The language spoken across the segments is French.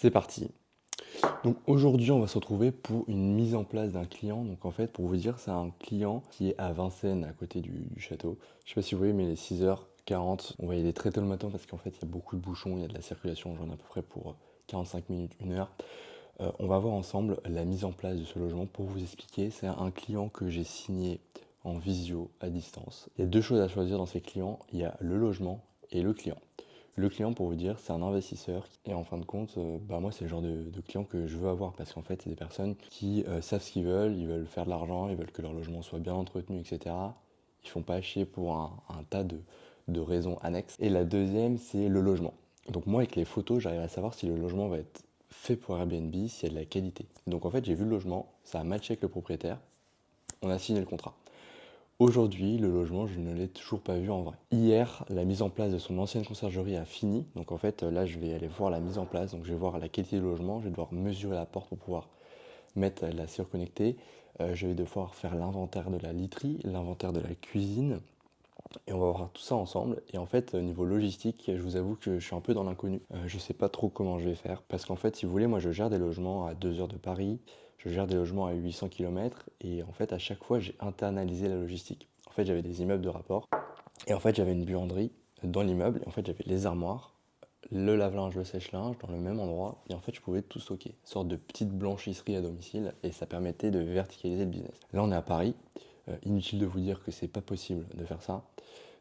C'est parti. Donc aujourd'hui, on va se retrouver pour une mise en place d'un client. Donc en fait, pour vous dire, c'est un client qui est à Vincennes, à côté du château. Je sais pas si vous voyez, mais il est 6h40. On va y aller très tôt le matin parce qu'en fait, il y a beaucoup de bouchons, il y a de la circulation. J'en ai à peu près pour 45 minutes, 1 heure. On va voir ensemble la mise en place de ce logement. Pour vous expliquer, c'est un client que j'ai signé en visio à distance. Il y a deux choses à choisir dans ces clients. Il y a le logement et le client. Le client, pour vous dire, c'est un investisseur et en fin de compte, moi, c'est le genre de client que je veux avoir parce qu'en fait, c'est des personnes qui savent ce qu'ils veulent, ils veulent faire de l'argent, ils veulent que leur logement soit bien entretenu, etc. Ils font pas chier pour un tas de raisons annexes. Et la deuxième, c'est le logement. Donc moi, avec les photos, j'arrive à savoir si le logement va être fait pour Airbnb, s'il y a de la qualité. Donc en fait, j'ai vu le logement, ça a matché avec le propriétaire, on a signé le contrat. Aujourd'hui, le logement, je ne l'ai toujours pas vu en vrai. Hier, la mise en place de son ancienne conciergerie a fini. Donc en fait, là, je vais aller voir la mise en place. Donc je vais voir la qualité du logement. Je vais devoir mesurer la porte pour pouvoir mettre la serrure connectée. Je vais devoir faire l'inventaire de la literie, l'inventaire de la cuisine. Et on va voir tout ça ensemble. Et en fait, au niveau logistique, je vous avoue que je suis un peu dans l'inconnu. Je ne sais pas trop comment je vais faire. Parce qu'en fait, si vous voulez, moi, je gère des logements à 2 heures de Paris. Je gère des logements à 800 km. Et en fait, à chaque fois, j'ai internalisé la logistique. En fait, j'avais des immeubles de rapport. Et en fait, j'avais une buanderie dans l'immeuble. Et en fait, j'avais les armoires, le lave-linge, le sèche-linge dans le même endroit. Et en fait, je pouvais tout stocker. Une sorte de petite blanchisserie à domicile. Et ça permettait de verticaliser le business. Là, on est à Paris. Inutile de vous dire que c'est pas possible de faire ça.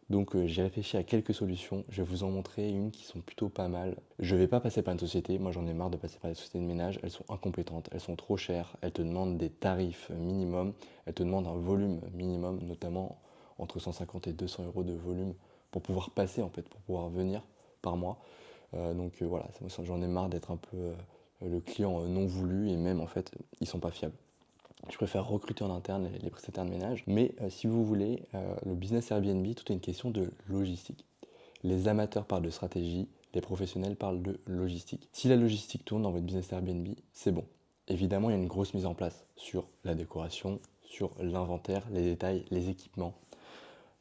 Donc j'ai réfléchi à quelques solutions, je vais vous en montrer une qui sont plutôt pas mal. Je vais pas passer par une société, moi j'en ai marre de passer par les sociétés de ménage, elles sont incompétentes, elles sont trop chères, elles te demandent des tarifs minimum, elles te demandent un volume minimum, notamment entre 150 et 200 euros de volume pour pouvoir passer en fait, pour pouvoir venir par mois. Voilà, j'en ai marre d'être un peu le client non voulu et même en fait ils sont pas fiables. Je préfère recruter en interne les prestataires de ménage. Mais si vous voulez, le business Airbnb, tout est une question de logistique. Les amateurs parlent de stratégie, les professionnels parlent de logistique. Si la logistique tourne dans votre business Airbnb, c'est bon. Évidemment, il y a une grosse mise en place sur la décoration, sur l'inventaire, les détails, les équipements.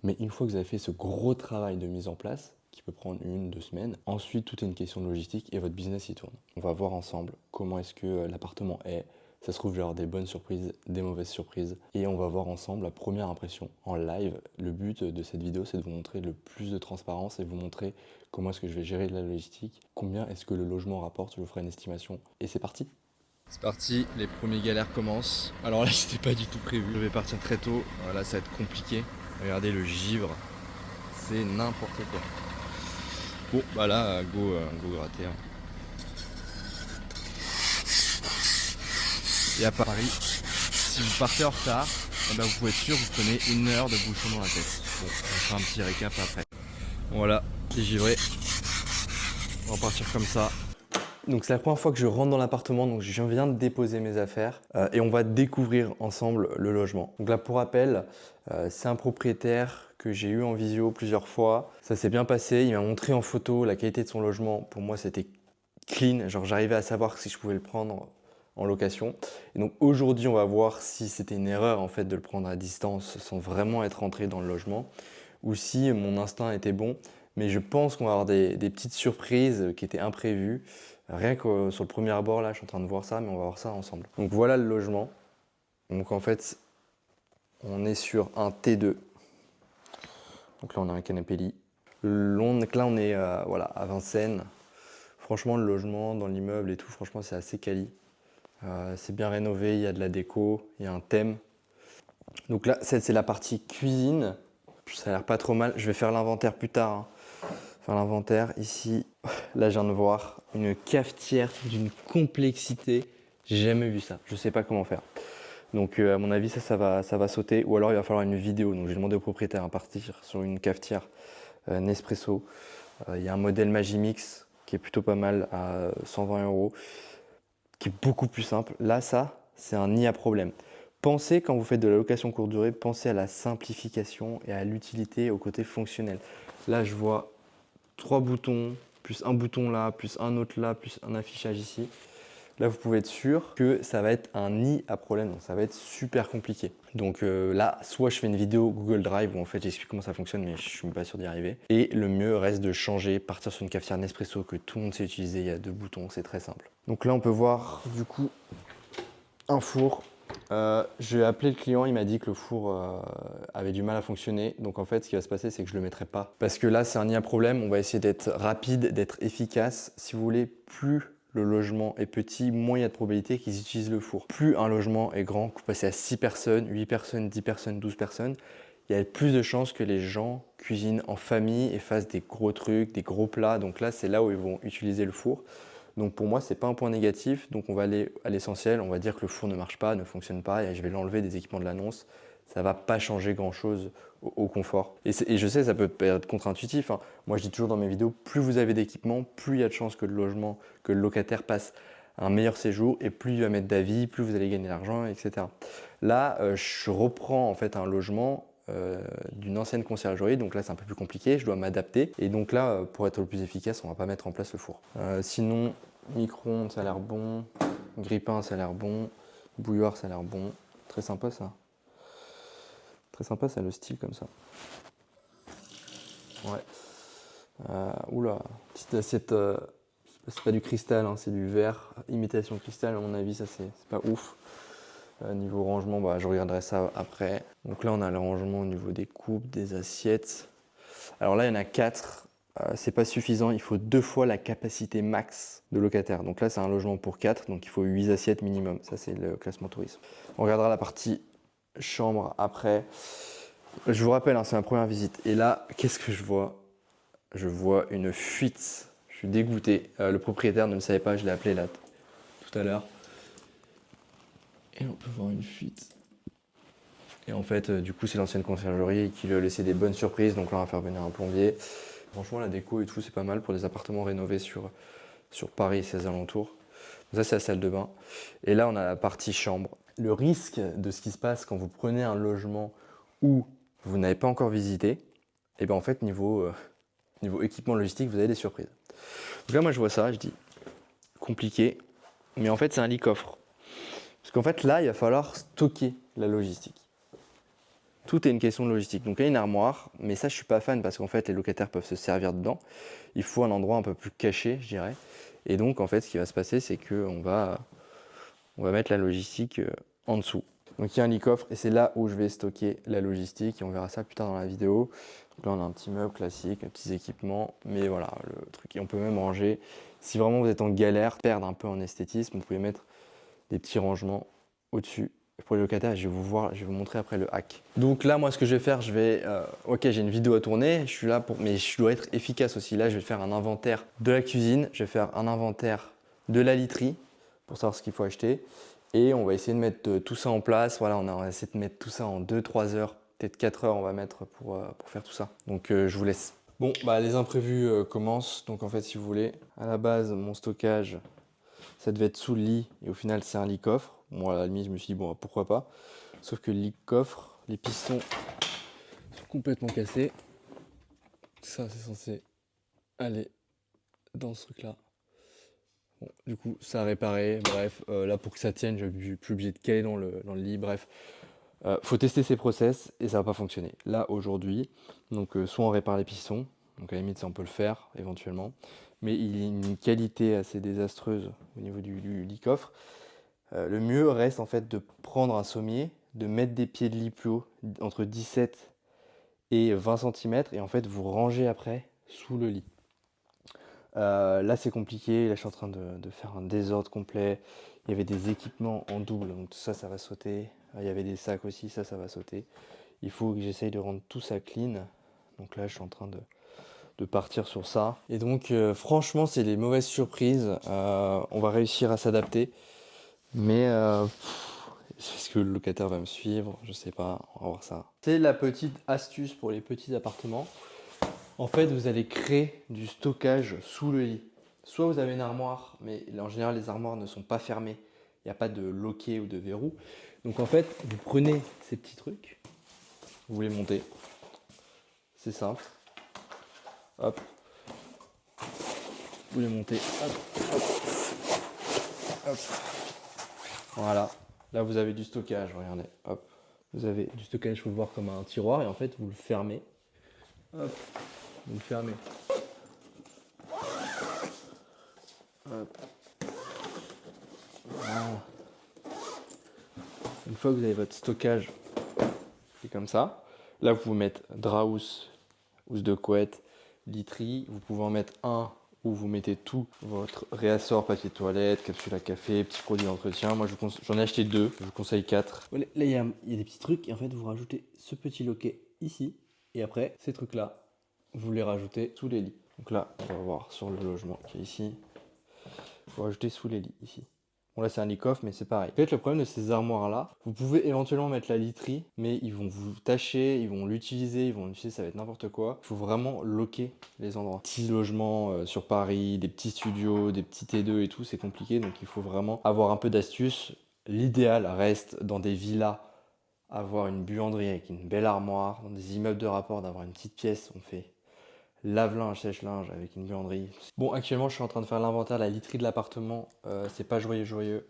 Mais une fois que vous avez fait ce gros travail de mise en place, qui peut prendre 1, 2 semaines, ensuite tout est une question de logistique et votre business y tourne. On va voir ensemble comment est-ce que l'appartement est. Ça se trouve, je vais avoir des bonnes surprises, des mauvaises surprises. Et on va voir ensemble la première impression en live. Le but de cette vidéo, c'est de vous montrer le plus de transparence et vous montrer comment est-ce que je vais gérer de la logistique, combien est-ce que le logement rapporte, je vous ferai une estimation. Et c'est parti. C'est parti, les premiers galères commencent. Alors là, c'était pas du tout prévu. Je vais partir très tôt. Voilà, ça va être compliqué. Regardez le givre, c'est n'importe quoi. Bon, bah là, go gratter. Et à Paris, si vous partez en retard, eh ben vous pouvez être sûr, vous prenez 1 heure de bouchon dans la tête. Bon, on fera un petit récap après. Voilà, c'est givré. On va partir comme ça. Donc c'est la première fois que je rentre dans l'appartement, donc je viens de déposer mes affaires et on va découvrir ensemble le logement. Donc là pour rappel, c'est un propriétaire que j'ai eu en visio plusieurs fois. Ça s'est bien passé, il m'a montré en photo la qualité de son logement. Pour moi c'était clean, genre j'arrivais à savoir si je pouvais le prendre en location. Et donc aujourd'hui on va voir si c'était une erreur en fait de le prendre à distance sans vraiment être rentré dans le logement ou si mon instinct était bon. Mais je pense qu'on va avoir des petites surprises qui étaient imprévues. Rien que sur le premier abord, là, je suis en train de voir ça, mais on va voir ça ensemble. Donc voilà le logement. Donc en fait, on est sur un T2. Donc là, on a un canapé lit. Donc là, on est voilà, à Vincennes. Franchement, le logement dans l'immeuble et tout, franchement, c'est assez quali. C'est bien rénové, il y a de la déco, il y a un thème. Donc là, c'est la partie cuisine. Ça a l'air pas trop mal. Je vais faire l'inventaire plus tard, hein. Faire l'inventaire ici. Là, je viens de voir une cafetière d'une complexité. J'ai jamais vu ça. Je sais pas comment faire. Donc, à mon avis, ça va sauter. Ou alors, il va falloir une vidéo. Donc, j'ai demandé au propriétaire à partir sur une cafetière Nespresso. Il y a un modèle Magimix qui est plutôt pas mal à 120 euros, qui est beaucoup plus simple. Là, ça, c'est un nid à problème. Pensez, quand vous faites de la location courte durée, pensez à la simplification et à l'utilité au côté fonctionnel. Là, je vois 3 boutons, plus un bouton là, plus un autre là, plus un affichage ici. là vous pouvez être sûr que ça va être un nid à problème, donc ça va être super compliqué. Donc là, soit je fais une vidéo Google Drive où en fait j'explique comment ça fonctionne, mais je suis pas sûr d'y arriver. Et le mieux reste de changer, partir sur une cafetière Nespresso que tout le monde sait utiliser, il y a 2 boutons, c'est très simple. Donc là on peut voir du coup un four. J'ai appelé le client, il m'a dit que le four avait du mal à fonctionner. Donc en fait, ce qui va se passer, c'est que je le mettrai pas. Parce que là, c'est un nid à problème. On va essayer d'être rapide, d'être efficace. Si vous voulez, plus le logement est petit, moins il y a de probabilité qu'ils utilisent le four. Plus un logement est grand, que vous passez à 6 personnes, 8 personnes, 10 personnes, 12 personnes, il y a plus de chances que les gens cuisinent en famille et fassent des gros trucs, des gros plats. Donc là, c'est là où ils vont utiliser le four. Donc pour moi, c'est pas un point négatif. Donc on va aller à l'essentiel. On va dire que le four ne marche pas, ne fonctionne pas, et je vais l'enlever des équipements de l'annonce. Ça va pas changer grand chose au confort. Et je sais, ça peut être contre-intuitif, hein. Moi, je dis toujours dans mes vidéos, plus vous avez d'équipements, plus il y a de chances que le logement, que le locataire passe un meilleur séjour, et plus il va mettre d'avis, plus vous allez gagner d'argent, etc. Là, je reprends en fait un logement d'une ancienne conciergerie, donc là c'est un peu plus compliqué, je dois m'adapter, et donc là pour être le plus efficace, on va pas mettre en place le four. Sinon, micro-ondes ça a l'air bon, grille-pain ça a l'air bon, bouilloire ça a l'air bon, très sympa ça. Très sympa ça, le style comme ça. Ouais. Oula, petite assiette, c'est pas du cristal, hein, c'est du verre, imitation cristal, à mon avis ça c'est pas ouf. Niveau rangement, bah, je regarderai ça après. Donc là, on a le rangement au niveau des coupes, des assiettes. Alors là, il y en a 4. C'est pas suffisant. Il faut 2 fois la capacité max de locataire. Donc là, c'est un logement pour 4. Donc il faut 8 assiettes minimum. Ça, c'est le classement tourisme. On regardera la partie chambre après. Je vous rappelle, hein, c'est ma première visite. Et là, qu'est-ce que je vois? Je vois une fuite. Je suis dégoûté. Le propriétaire ne le savait pas. Je l'ai appelé là tout à l'heure. Et on peut voir une fuite. Et en fait, du coup, c'est l'ancienne conciergerie qui lui a laissé des bonnes surprises. Donc là, on va faire venir un plombier. Franchement, la déco et tout, c'est pas mal pour des appartements rénovés sur Paris et ses alentours. Donc ça, c'est la salle de bain. Et là, on a la partie chambre. Le risque de ce qui se passe quand vous prenez un logement où vous n'avez pas encore visité, et bien en fait, niveau équipement logistique, vous avez des surprises. Donc là, moi, je vois ça, je dis compliqué. Mais en fait, c'est un lit coffre. Parce qu'en fait, là, il va falloir stocker la logistique. Tout est une question de logistique. Donc, il y a une armoire, mais ça, je suis pas fan parce qu'en fait, les locataires peuvent se servir dedans. Il faut un endroit un peu plus caché, je dirais. Et donc, en fait, ce qui va se passer, c'est qu'on va mettre la logistique en dessous. Donc, il y a un lit coffre et c'est là où je vais stocker la logistique. Et on verra ça plus tard dans la vidéo. Donc là, on a un petit meuble classique, petits équipements. Mais voilà, le truc. Et on peut même ranger. Si vraiment vous êtes en galère, perdre un peu en esthétisme, vous pouvez mettre des petits rangements au-dessus pour les locataires. Je vais vous montrer après le hack. Donc là, moi, ce que je vais faire, ok, j'ai une vidéo à tourner, je suis là mais je dois être efficace aussi. Là, je vais faire un inventaire de la cuisine, je vais faire un inventaire de la literie pour savoir ce qu'il faut acheter. Et on va essayer de mettre tout ça en place. Voilà, on va essayer de mettre tout ça en 2-3 heures, peut-être 4 heures on va mettre pour faire tout ça. Donc je vous laisse. Bon, bah les imprévus commencent. Donc en fait, si vous voulez, à la base, mon stockage, ça devait être sous le lit et au final c'est un lit coffre. Moi à la limite je me suis dit bon pourquoi pas. Sauf que le lit coffre, les pistons sont complètement cassés. Ça c'est censé aller dans ce truc là. Bon, du coup ça a réparé. Bref, là pour que ça tienne je suis plus obligé de caler dans le lit. Bref, faut tester ces process et ça va pas fonctionner. Là aujourd'hui, donc soit on répare les pistons, donc à la limite ça on peut le faire éventuellement. Mais il y a une qualité assez désastreuse au niveau du lit coffre. Le mieux reste en fait de prendre un sommier, de mettre des pieds de lit plus haut, entre 17 et 20 cm, et en fait vous rangez après sous le lit. Là c'est compliqué, là je suis en train de faire un désordre complet. Il y avait des équipements en double, donc tout ça, ça va sauter. Il y avait des sacs aussi, ça va sauter. Il faut que j'essaye de rendre tout ça clean. Donc là je suis en train de partir sur ça. Et donc franchement c'est des mauvaises surprises. On va réussir à s'adapter. Mais est-ce que le locataire va me suivre? Je sais pas, on va voir ça. C'est la petite astuce pour les petits appartements. En fait, vous allez créer du stockage sous le lit. Soit vous avez une armoire, mais en général les armoires ne sont pas fermées. Il n'y a pas de loquet ou de verrou. Donc en fait, vous prenez ces petits trucs, vous les montez. C'est simple. Hop. Vous les montez. Hop, hop. Hop. Voilà. Là, vous avez du stockage, regardez. Hop. Vous avez du stockage, il faut le voir comme un tiroir et en fait, vous le fermez. Hop. Vous le fermez. Hop. Voilà. Une fois que vous avez votre stockage, c'est comme ça. Là, vous pouvez mettre drap housse de couette, literie. Vous pouvez en mettre un où vous mettez tout votre réassort, papier toilette, capsule à café, petits produits d'entretien. Moi, j'en ai acheté 2, je vous conseille 4. Là, il y a des petits trucs et en fait, vous rajoutez ce petit loquet ici. Et après, ces trucs-là, vous les rajoutez sous les lits. Donc là, on va voir sur le logement qui est ici. Il faut rajouter sous les lits ici. Bon là c'est un lit coffre mais c'est pareil. En fait le problème de ces armoires là, vous pouvez éventuellement mettre la literie, mais ils vont vous tâcher, ils vont l'utiliser, ça va être n'importe quoi. Il faut vraiment loquer les endroits. Petits logements sur Paris, des petits studios, des petits T2 et tout, c'est compliqué, donc il faut vraiment avoir un peu d'astuce. L'idéal reste dans des villas, avoir une buanderie avec une belle armoire, dans des immeubles de rapport, d'avoir une petite pièce, on fait lave-linge, sèche-linge avec une buanderie. Bon, actuellement, je suis en train de faire l'inventaire de la literie de l'appartement. C'est pas joyeux.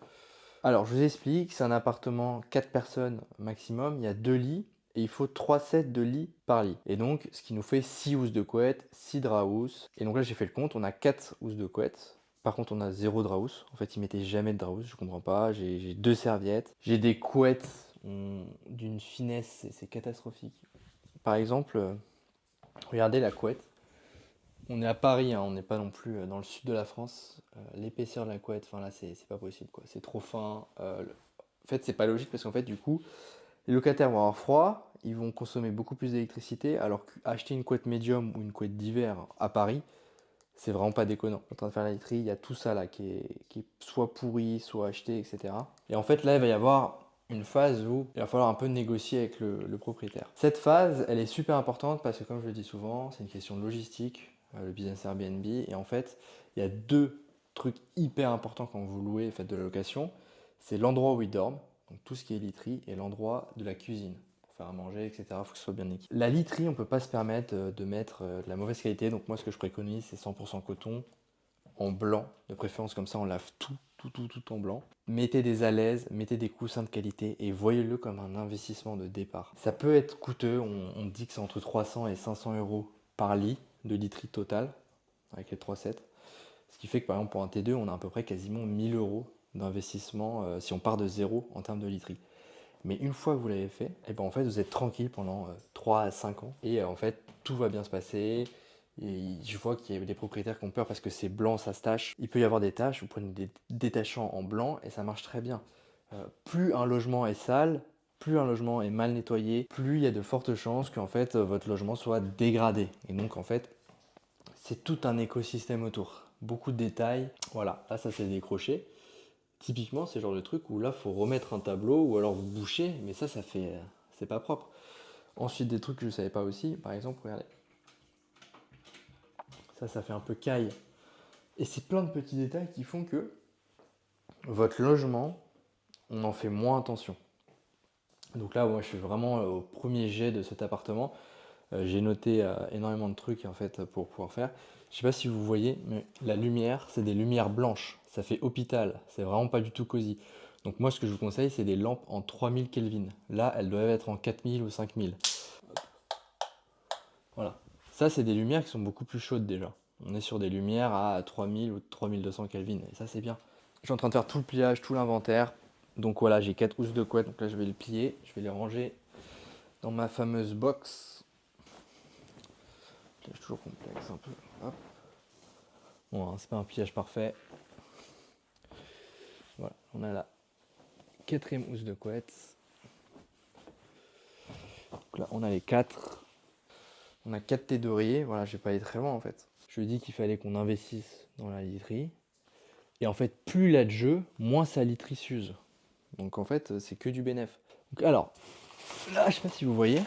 Alors, je vous explique, c'est un appartement 4 personnes maximum. Il y a 2 lits et il faut 3 sets de lits par lit. Et donc, ce qui nous fait 6 housses de couette, 6 draps housses. Et donc là, j'ai fait le compte, on a 4 housses de couette. Par contre, on a 0 drap housse. En fait, ils mettaient jamais de drap housse, je comprends pas. J'ai 2 serviettes. J'ai des couettes d'une finesse, c'est catastrophique. Par exemple, regardez la couette. On est à Paris, hein, on n'est pas non plus dans le sud de la France. L'épaisseur de la couette, enfin là, c'est pas possible, quoi. C'est trop fin. En fait, c'est pas logique parce qu'en fait, du coup, les locataires vont avoir froid, ils vont consommer beaucoup plus d'électricité, alors qu'acheter une couette médium ou une couette d'hiver à Paris, c'est vraiment pas déconnant. En train de faire la literie, il y a tout ça là qui est soit pourri, soit acheté, etc. Et en fait, là, il va y avoir une phase où il va falloir un peu négocier avec le propriétaire. Cette phase, elle est super importante parce que, comme je le dis souvent, c'est une question de logistique, le business Airbnb. Et en fait, il y a 2 trucs hyper importants quand vous louez, faites de la location. C'est l'endroit où ils dorment, donc tout ce qui est literie, et l'endroit de la cuisine. Pour faire à manger, etc. Il faut que ce soit bien équipé. La literie, on ne peut pas se permettre de mettre de la mauvaise qualité. Donc moi, ce que je préconise, c'est 100% coton, en blanc. De préférence, comme ça, on lave tout en blanc. Mettez des alaises, mettez des coussins de qualité et voyez-le comme un investissement de départ. Ça peut être coûteux, on dit que c'est entre 300 et 500 euros par lit de literie totale, avec les 3 sets. Ce qui fait que par exemple pour un T2, on a à peu près quasiment 1000 euros d'investissement si on part de zéro en termes de literie. Mais une fois que vous l'avez fait, et ben en fait vous êtes tranquille pendant 3 à 5 ans et en fait tout va bien se passer. Et je vois qu'il y a des propriétaires qui ont peur parce que c'est blanc, ça se tache. Il peut y avoir des taches, vous prenez des détachants en blanc et ça marche très bien. Plus un logement est sale, plus un logement est mal nettoyé, plus il y a de fortes chances qu'en fait votre logement soit dégradé. Et donc en fait, c'est tout un écosystème autour. Beaucoup de détails. Voilà, là ça c'est décroché. Typiquement, c'est le genre de truc où là, faut remettre un tableau ou alors vous bouchez, mais ça fait, c'est pas propre. Ensuite, des trucs que je savais pas aussi, par exemple, regardez. Ça fait un peu caille. Et c'est plein de petits détails qui font que votre logement, on en fait moins attention. Donc là, moi, je suis vraiment au premier jet de cet appartement. J'ai noté énormément de trucs en fait pour pouvoir faire. Je sais pas si vous voyez, mais la lumière, c'est des lumières blanches. Ça fait hôpital. C'est vraiment pas du tout cosy. Donc moi, ce que je vous conseille, c'est des lampes en 3000 Kelvin. Là, elles doivent être en 4000 ou 5000. Voilà. Ça, c'est des lumières qui sont beaucoup plus chaudes déjà. On est sur des lumières à 3000 ou 3200 Kelvin. Et ça, c'est bien. Je suis en train de faire tout le pliage, tout l'inventaire. Donc voilà, j'ai 4 housses de couette. Donc là, je vais les plier. Je vais les ranger dans ma fameuse box. Pliage toujours complexe un peu. Hop. Bon, hein, c'est pas un pliage parfait. Voilà, on a la 4e housse de couette. Donc là, on a les 4. On a 4 thés d'oreiller. Voilà, je vais pas aller très loin en fait. Je lui ai dit qu'il fallait qu'on investisse dans la literie. Et en fait, plus il a de jeu, moins sa literie s'use. Donc en fait, c'est que du bénéf. Donc alors, là, je sais pas si vous voyez,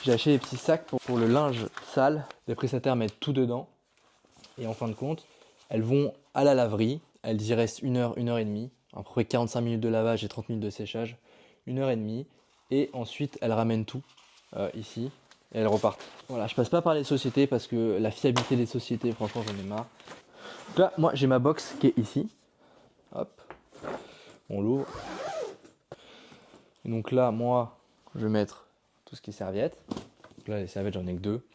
j'ai acheté des petits sacs pour le linge sale. Les prestataires mettent tout dedans. Et en fin de compte, elles vont à la laverie. Elles y restent 1 heure, 1 heure et demie. À peu près 45 minutes de lavage et 30 minutes de séchage. 1 heure et demie. Et ensuite, elles ramènent tout ici. Et elles repartent. Voilà, je passe pas par les sociétés parce que la fiabilité des sociétés, franchement, j'en ai marre. Donc là, moi, j'ai ma box qui est ici. Hop, on l'ouvre. Et donc là, moi, je vais mettre tout ce qui est serviettes. Donc là, les serviettes, j'en ai que 2.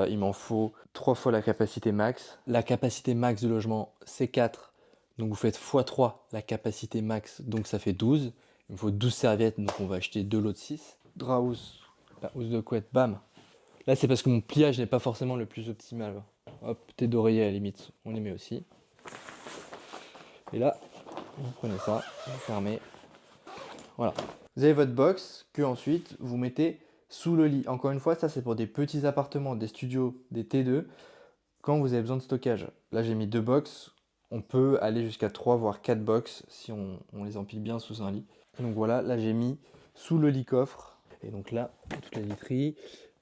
Il m'en faut 3 fois la capacité max. La capacité max du logement, c'est 4. Donc vous faites x3 la capacité max, donc ça fait 12. Il me faut 12 serviettes, donc on va acheter 2 lots de 6. Drap housse, la housse de couette, bam. Là, c'est parce que mon pliage n'est pas forcément le plus optimal. Hop, tête d'oreiller à la limite, on les met aussi. Et là, vous prenez ça, vous fermez. Voilà. Vous avez votre box que ensuite vous mettez sous le lit. Encore une fois, ça c'est pour des petits appartements, des studios, des T2, quand vous avez besoin de stockage. Là, j'ai mis 2 box. On peut aller jusqu'à 3 voire 4 box si on les empile bien sous un lit. Donc voilà, là j'ai mis sous le lit coffre. Et donc là, toute la literie.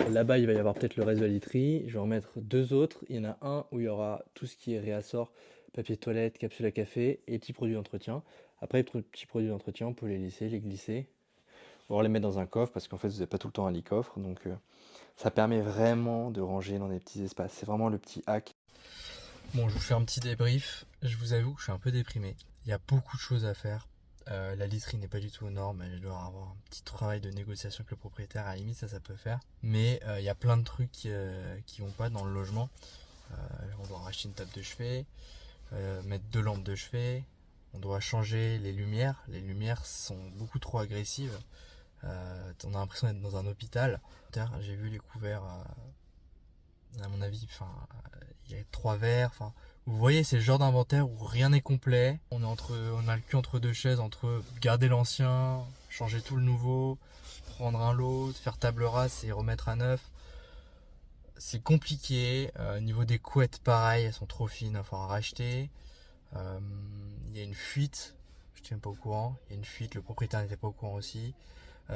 Là-bas, il va y avoir peut-être le reste de la literie. Je vais en mettre 2 autres. Il y en a un où il y aura tout ce qui est réassort, papier toilette, capsule à café et petits produits d'entretien. Après, les petits produits d'entretien, on peut les lisser, les glisser. Ou alors les mettre dans un coffre parce qu'en fait, vous n'avez pas tout le temps un lit coffre. Donc ça permet vraiment de ranger dans des petits espaces. C'est vraiment le petit hack. Bon, je vous fais un petit débrief. Je vous avoue que je suis un peu déprimé. Il y a beaucoup de choses à faire. La literie n'est pas du tout aux normes. Je dois avoir un petit travail de négociation avec le propriétaire. À la limite, ça peut faire. Mais il y a plein de trucs qui vont pas dans le logement. On doit racheter une table de chevet, mettre 2 lampes de chevet. On doit changer les lumières. Les lumières sont beaucoup trop agressives. On a l'impression d'être dans un hôpital. J'ai vu les couverts. À mon avis, il y a 3 verres. Vous voyez, c'est le genre d'inventaire où rien n'est complet. On a le cul entre 2 chaises, entre garder l'ancien, changer tout le nouveau, prendre un lot, faire table rase et remettre à neuf. C'est compliqué. Niveau des couettes, pareil, elles sont trop fines, il faut en racheter. Il y a une fuite, je ne suis même pas au courant. Il y a une fuite, le propriétaire n'était pas au courant aussi.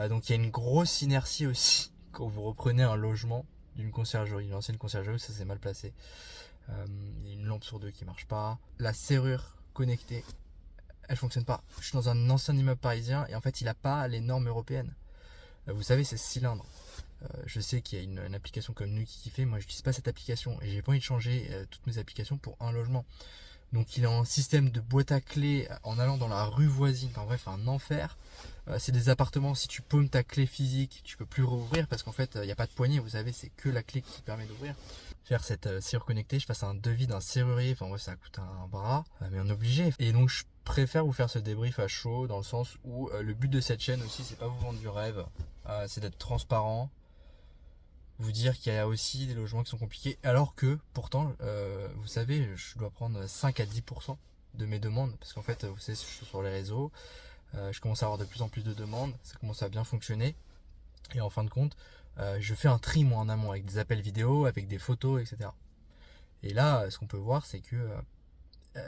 Donc il y a une grosse inertie aussi quand vous reprenez un logement d'une conciergerie, une ancienne conciergerie, ça s'est mal placé. Il y a une lampe sur 2 qui marche pas. La serrure connectée, elle fonctionne pas. Je suis dans un ancien immeuble parisien et en fait il a pas les normes européennes. Vous savez, c'est ce cylindre. Je sais qu'il y a une application comme Nuki qui fait, moi je n'utilise pas cette application et j'ai pas envie de changer toutes mes applications pour un logement. Donc il est en système de boîte à clés en allant dans la rue voisine. En vrai, c'est un enfer. C'est des appartements, si tu paumes ta clé physique, tu peux plus rouvrir parce qu'en fait, il n'y a pas de poignée. Vous savez, c'est que la clé qui permet d'ouvrir. Faire cette serrure connectée, je passe un devis d'un serrurier. Enfin, ouais, ça coûte un bras, mais on est obligé. Et donc, je préfère vous faire ce débrief à chaud dans le sens où le but de cette chaîne aussi, c'est pas vous vendre du rêve, c'est d'être transparent. Vous dire qu'il y a aussi des logements qui sont compliqués, alors que pourtant, vous savez, je dois prendre 5 à 10% de mes demandes, parce qu'en fait, vous savez, je suis sur les réseaux, je commence à avoir de plus en plus de demandes, ça commence à bien fonctionner, et en fin de compte, je fais un tri moi en amont, avec des appels vidéo, avec des photos, etc. Et là, ce qu'on peut voir, c'est que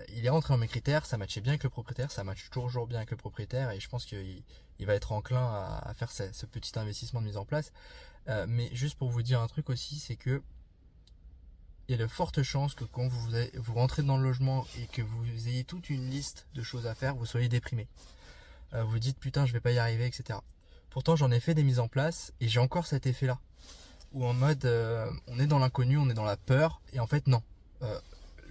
il est rentré dans mes critères, ça matchait bien avec le propriétaire, ça matche toujours bien avec le propriétaire, et je pense qu'il va être enclin à faire ce petit investissement de mise en place. Mais juste pour vous dire un truc aussi, c'est que il y a de fortes chances que quand vous rentrez dans le logement et que vous ayez toute une liste de choses à faire, vous soyez déprimé. Vous dites putain je vais pas y arriver, etc. Pourtant j'en ai fait des mises en place et j'ai encore cet effet là. Où en mode on est dans l'inconnu, on est dans la peur, et en fait non.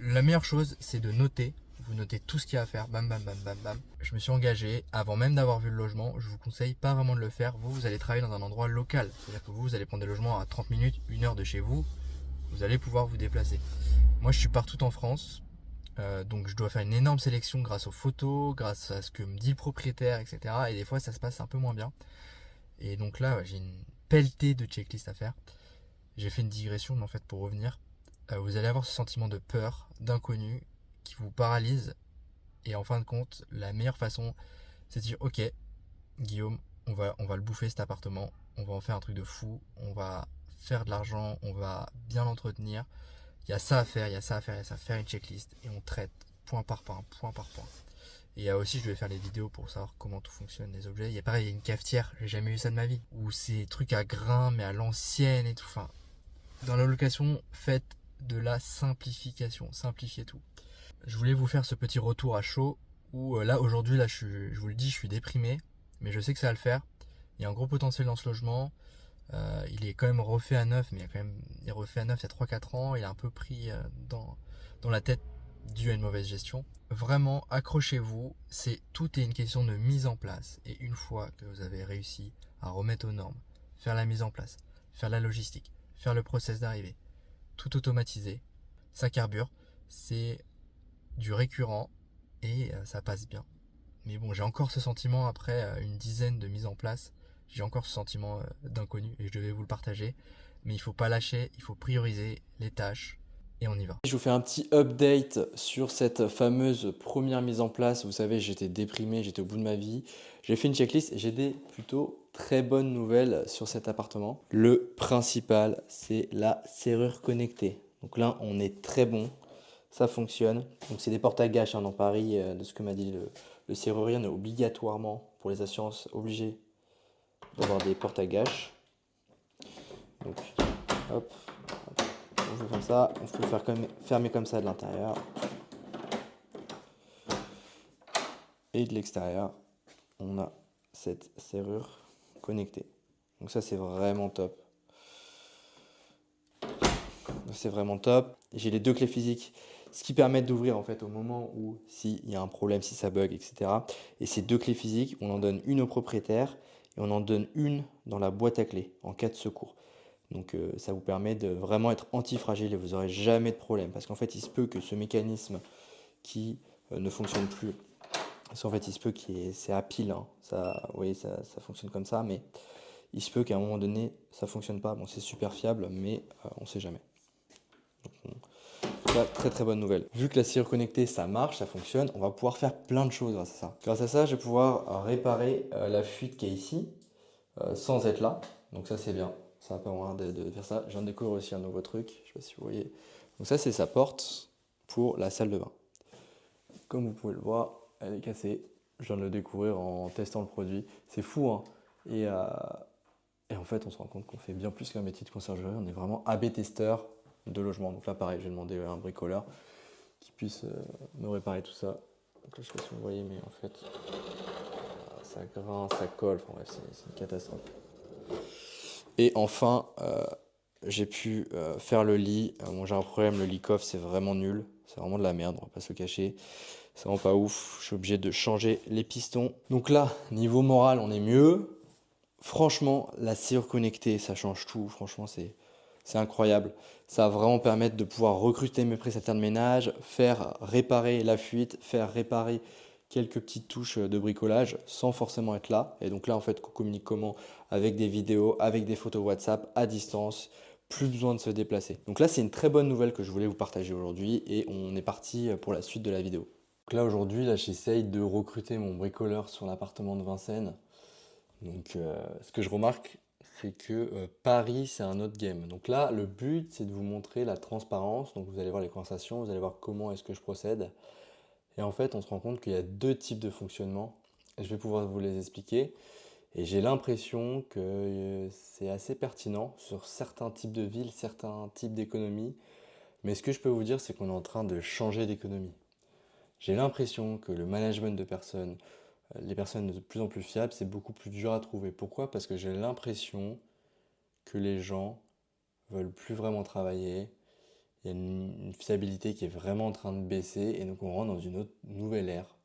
La meilleure chose c'est de noter. Vous notez tout ce qu'il y a à faire, bam bam bam bam bam. Je me suis engagé, avant même d'avoir vu le logement, je vous conseille pas vraiment de le faire. Vous allez travailler dans un endroit local. C'est-à-dire que vous allez prendre des logements à 30 minutes, 1 heure de chez vous. Vous allez pouvoir vous déplacer. Moi je suis partout en France, donc je dois faire une énorme sélection grâce aux photos, grâce à ce que me dit le propriétaire, etc. Et des fois ça se passe un peu moins bien. Et donc là j'ai une pelletée de checklists à faire. J'ai fait une digression, mais en fait pour revenir, vous allez avoir ce sentiment de peur, d'inconnu, qui vous paralyse. Et en fin de compte, la meilleure façon, c'est de dire ok, Guillaume, on va le bouffer cet appartement, on va en faire un truc de fou, on va faire de l'argent, on va bien l'entretenir. Il y a ça à faire, il y a ça à faire, il y a ça à faire, une checklist, et on traite point par point, point par point. Et il y a aussi, je vais faire les vidéos pour savoir comment tout fonctionne, les objets. Il y a pareil, il y a une cafetière, j'ai jamais vu ça de ma vie, où c'est des trucs à grains, mais à l'ancienne et tout. Enfin, dans la location, faites de la simplification, simplifiez tout. Je voulais vous faire ce petit retour à chaud où là aujourd'hui, là je vous le dis, je suis déprimé, mais je sais que ça va le faire. Il y a un gros potentiel dans ce logement. Il est quand même refait à neuf, mais il est refait à neuf il y a 3-4 ans. Il a un peu pris dans la tête dû à une mauvaise gestion. Vraiment, accrochez-vous, tout est une question de mise en place. Et une fois que vous avez réussi à remettre aux normes, faire la mise en place, faire la logistique, faire le process d'arrivée, tout automatiser, ça carbure, c'est du récurrent et ça passe bien. Mais bon, j'ai encore ce sentiment après une dizaine de mises en place, j'ai encore ce sentiment d'inconnu et je devais vous le partager. Mais il faut pas lâcher, il faut prioriser les tâches et on y va. Je vous fais un petit update sur cette fameuse première mise en place. Vous savez, j'étais déprimé, j'étais au bout de ma vie. J'ai fait une checklist et j'ai des plutôt très bonnes nouvelles sur cet appartement. Le principal, c'est la serrure connectée. Donc là, on est très bon. Ça fonctionne. Donc c'est des portes à gâches dans Paris, de ce que m'a dit le serrurier. On est obligatoirement, pour les assurances, obligé d'avoir des portes à gâches. Donc, hop, on fait comme ça. On peut le faire fermer comme ça de l'intérieur. Et de l'extérieur, on a cette serrure connectée. Donc ça, c'est vraiment top. C'est vraiment top. J'ai les deux clés physiques, ce qui permet d'ouvrir en fait au moment où s'il y a un problème, si ça bug, etc. Et ces deux clés physiques, on en donne une au propriétaire et on en donne une dans la boîte à clés en cas de secours. Donc ça vous permet de vraiment être antifragile et vous n'aurez jamais de problème. Parce qu'en fait, il se peut que ce mécanisme qui ne fonctionne plus, parce qu'en fait, il se peut c'est à pile, hein. Ça, vous voyez, ça fonctionne comme ça, mais il se peut qu'à un moment donné, ça fonctionne pas. Bon, c'est super fiable, mais on sait jamais. Donc, très très bonne nouvelle. Vu que la serrure connectée, ça marche, ça fonctionne, on va pouvoir faire plein de choses grâce à ça. Grâce à ça, je vais pouvoir réparer la fuite qui est ici, sans être là. Donc ça, c'est bien. Ça va pas moyen de faire ça. Je viens de découvrir aussi un nouveau truc. Je sais pas si vous voyez. Donc ça, c'est sa porte pour la salle de bain. Comme vous pouvez le voir, elle est cassée. Je viens de le découvrir en testant le produit. C'est fou, hein. Et en fait, on se rend compte qu'on fait bien plus qu'un métier de conciergerie. On est vraiment AB testeur de logement. Donc là, pareil, j'ai demandé à un bricoleur qui puisse me réparer tout ça. Donc là, je sais pas si vous voyez, mais en fait, ça grince, ça colle. Enfin bref, c'est une catastrophe. Et enfin, j'ai pu faire le lit. Bon, j'ai un problème, le lit coffre, c'est vraiment nul. C'est vraiment de la merde, on va pas se le cacher. C'est vraiment pas ouf. Je suis obligé de changer les pistons. Donc là, niveau moral, on est mieux. Franchement, la serrure connectée, ça change tout. Franchement, c'est incroyable. Ça va vraiment permettre de pouvoir recruter mes prestataires de ménage, faire réparer la fuite, faire réparer quelques petites touches de bricolage sans forcément être là. Et donc là, en fait, on communique comment? Avec des vidéos, avec des photos WhatsApp à distance. Plus besoin de se déplacer. Donc là, c'est une très bonne nouvelle que je voulais vous partager aujourd'hui et on est parti pour la suite de la vidéo. Donc là, aujourd'hui, j'essaye de recruter mon bricoleur sur l'appartement de Vincennes. Donc, ce que je remarque, c'est que Paris, c'est un autre game. Donc là, le but, c'est de vous montrer la transparence. Donc, vous allez voir les conversations, vous allez voir comment est-ce que je procède. Et en fait, on se rend compte qu'il y a deux types de fonctionnement. Et je vais pouvoir vous les expliquer. Et j'ai l'impression que c'est assez pertinent sur certains types de villes, certains types d'économies. Mais ce que je peux vous dire, c'est qu'on est en train de changer d'économie. J'ai l'impression que le management de personnes, les personnes de plus en plus fiables, c'est beaucoup plus dur à trouver. Pourquoi? Parce que j'ai l'impression que les gens veulent plus vraiment travailler. Il y a une fiabilité qui est vraiment en train de baisser et donc on rentre dans une autre nouvelle ère,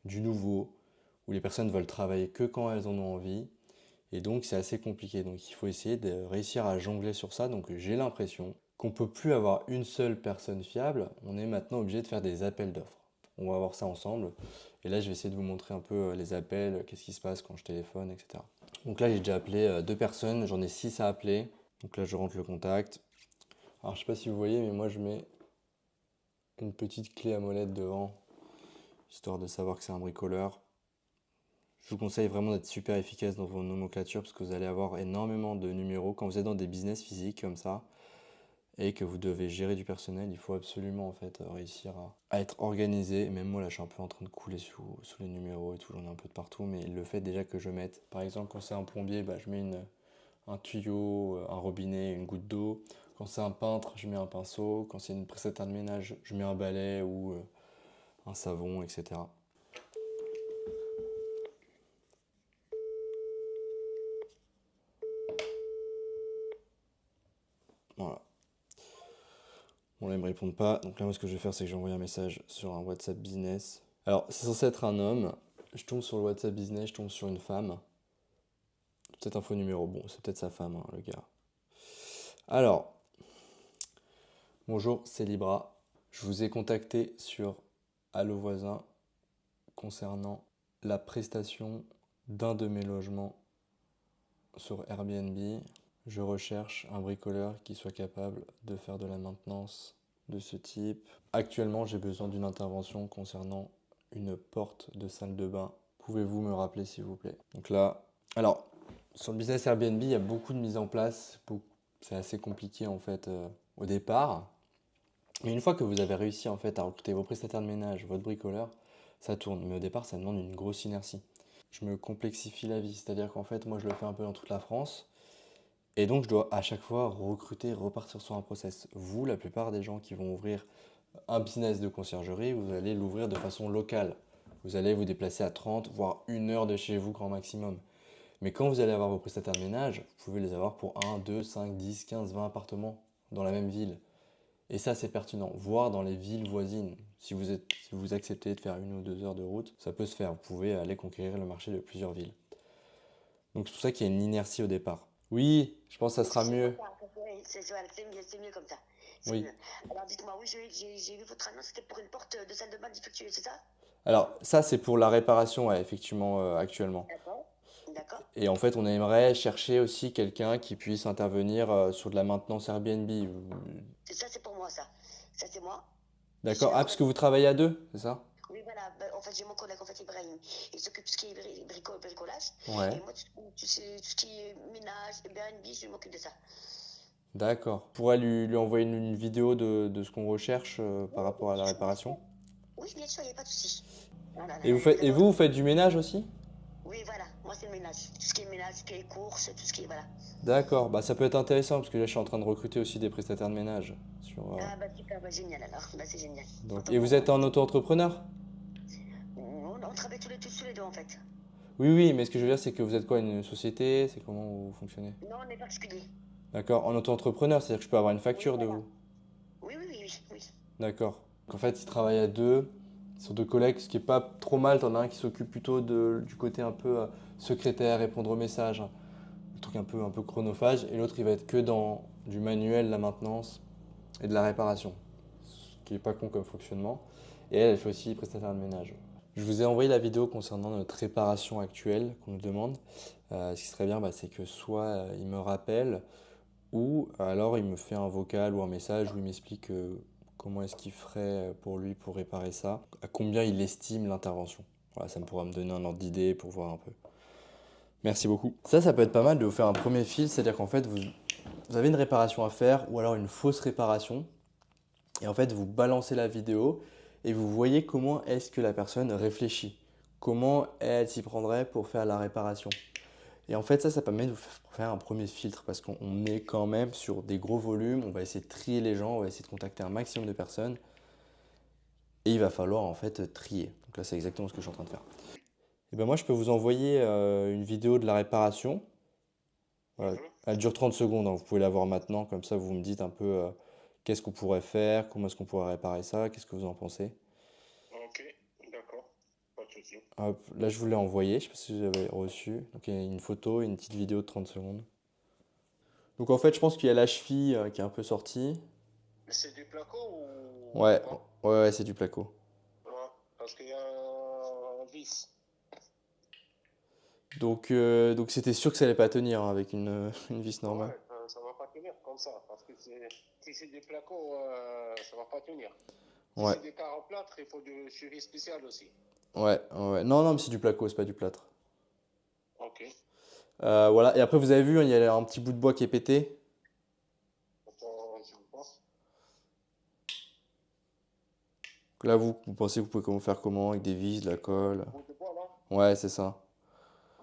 du nouveau, où les personnes veulent travailler que quand elles en ont envie. Et donc c'est assez compliqué. Donc il faut essayer de réussir à jongler sur ça. Donc j'ai l'impression qu'on ne peut plus avoir une seule personne fiable. On est maintenant obligé de faire des appels d'offres. On va voir ça ensemble. Et là je vais essayer de vous montrer un peu les appels, qu'est-ce qui se passe quand je téléphone, etc. Donc là j'ai déjà appelé deux personnes, j'en ai 6 à appeler. Donc là je rentre le contact. Alors je sais pas si vous voyez, mais moi je mets une petite clé à molette devant, histoire de savoir que c'est un bricoleur. Je vous conseille vraiment d'être super efficace dans vos nomenclatures parce que vous allez avoir énormément de numéros. Quand vous êtes dans des business physiques comme ça et que vous devez gérer du personnel, il faut absolument en fait réussir à être organisé. Et même moi là je suis un peu en train de couler sous les numéros et tout, j'en ai un peu de partout. Mais le fait déjà que je mette, par exemple quand c'est un plombier, je mets un tuyau, un robinet, une goutte d'eau. Quand c'est un peintre, je mets un pinceau. Quand c'est une prestataire de ménage, je mets un balai ou un savon, etc. Voilà. Bon là ils me répondent pas, donc là moi ce que je vais faire c'est que j'envoie un message sur un WhatsApp business. Alors c'est censé être un homme, je tombe sur le WhatsApp business, je tombe sur une femme. Peut-être un faux numéro, bon c'est peut-être sa femme hein, le gars. Alors, bonjour c'est Libra, je vous ai contacté sur Allo Voisin concernant la prestation d'un de mes logements sur Airbnb. Je recherche un bricoleur qui soit capable de faire de la maintenance de ce type. Actuellement, j'ai besoin d'une intervention concernant une porte de salle de bain. Pouvez-vous me rappeler s'il vous plaît? Donc là, alors, sur le business Airbnb, il y a beaucoup de mise en place. C'est assez compliqué en fait au départ. Mais une fois que vous avez réussi en fait à recruter vos prestataires de ménage, votre bricoleur, ça tourne. Mais au départ, ça demande une grosse inertie. Je me complexifie la vie, c'est-à-dire qu'en fait, moi, je le fais un peu dans toute la France. Et donc, je dois à chaque fois recruter, repartir sur un process. Vous, la plupart des gens qui vont ouvrir un business de conciergerie, vous allez l'ouvrir de façon locale. Vous allez vous déplacer à 30, voire 1 heure de chez vous grand maximum. Mais quand vous allez avoir vos prestataires de ménage, vous pouvez les avoir pour 1, 2, 5, 10, 15, 20 appartements dans la même ville. Et ça, c'est pertinent, voire dans les villes voisines. Si vous acceptez de faire 1 ou 2 heures de route, ça peut se faire. Vous pouvez aller conquérir le marché de plusieurs villes. Donc c'est pour ça qu'il y a une inertie au départ. Oui, je pense que ça sera mieux. C'est mieux comme ça. C'est Oui. mieux. Alors dites-moi, oui, j'ai vu votre annonce, c'était pour une porte de salle de bain défectueuse, c'est ça? Alors ça, c'est pour la réparation, ouais, effectivement, actuellement. D'accord. D'accord. Et en fait, on aimerait chercher aussi quelqu'un qui puisse intervenir sur de la maintenance Airbnb. Ça, c'est pour moi, ça. Ça, c'est moi. D'accord. Ah, parce que vous travaillez à deux, c'est ça? Oui, voilà. En fait, j'ai mon collègue, en fait, Ibrahim. Il s'occupe de tout ce qui est bricolage. Et Ouais. moi, tout ce qui est ménage, Airbnb, je m'occupe de ça. D'accord. Vous pourrez lui envoyer une vidéo de ce qu'on recherche par Oui, rapport à la bien sûr, bien sûr. réparation. Oui, bien sûr, il n'y a pas de souci. Voilà, Et là, vous faites du ménage aussi? oui, voilà. Moi, c'est le ménage. Tout ce qui est ménage, tout ce qui est courses, tout ce qui est. Voilà. D'accord. Bah ça peut être intéressant parce que là, je suis en train de recruter aussi des prestataires de ménage. Ah, bah, super, bah, génial alors. Bah, c'est génial. On Donc, peut et vous êtes un auto-entrepreneur? on travaille tous les deux, en fait. Oui, oui, mais ce que je veux dire, c'est que vous êtes quoi, une société? C'est comment vous fonctionnez? Non, on est particulier. D'accord. En auto-entrepreneur, c'est-à-dire que je peux avoir une Oui, facture de voilà. vous. Oui, oui, oui, oui, oui. D'accord. Donc, en fait, ils travaillent à deux. Ils sont deux collègues, ce qui est pas trop mal. T'en as un qui s'occupe plutôt du côté un peu secrétaire, répondre aux messages, hein. Le truc un peu chronophage. Et l'autre, il va être que dans du manuel, la maintenance et de la réparation. Ce qui est pas con comme fonctionnement. Et elle fait aussi prestataire de ménage. Je vous ai envoyé la vidéo concernant notre réparation actuelle qu'on nous demande. Ce qui serait bien, bah, c'est que soit il me rappelle, ou alors il me fait un vocal ou un message où il m'explique comment est-ce qu'il ferait pour lui pour réparer ça, à combien il estime l'intervention. Voilà, ça me pourra me donner un ordre d'idée pour voir un peu. Merci beaucoup. Ça peut être pas mal de vous faire un premier fil, c'est-à-dire qu'en fait, vous avez une réparation à faire ou alors une fausse réparation. Et en fait, vous balancez la vidéo et vous voyez comment est-ce que la personne réfléchit. Comment elle s'y prendrait pour faire la réparation. Et en fait, ça permet de vous faire un premier filtre parce qu'on est quand même sur des gros volumes. On va essayer de trier les gens, on va essayer de contacter un maximum de personnes. Et il va falloir en fait trier. Donc là, c'est exactement ce que je suis en train de faire. Et ben moi, je peux vous envoyer une vidéo de la réparation. Voilà. Elle dure 30 secondes, hein. Vous pouvez la voir maintenant. Comme ça, vous me dites un peu qu'est-ce qu'on pourrait faire, comment est-ce qu'on pourrait réparer ça, qu'est-ce que vous en pensez. Ok, d'accord, pas de souci. Hop, là, je vous l'ai envoyé. Je ne sais pas si vous avez reçu. Donc, il y a une photo et une petite vidéo de 30 secondes. Donc, en fait, je pense qu'il y a la cheville qui est un peu sortie. Mais c'est du placo ou Ouais, pas? ouais, c'est du placo. Ouais, parce qu'il y a un vis. Donc c'était sûr que ça allait pas tenir hein, avec une vis normale. Ouais, ça va pas tenir comme ça, parce que si c'est des placos, ça va pas tenir. Si Ouais, c'est des carreaux plâtres, il faut du suivi spécial aussi. ouais. Non, non, mais c'est du placo, c'est pas du plâtre. Ok, Voilà, et après vous avez vu, hein, il y a un petit bout de bois qui est pété. attends, je pense. Donc là, vous pensez que vous pouvez faire comment? Avec des vis, de la colle? Le bout de bois là? Ouais, c'est ça.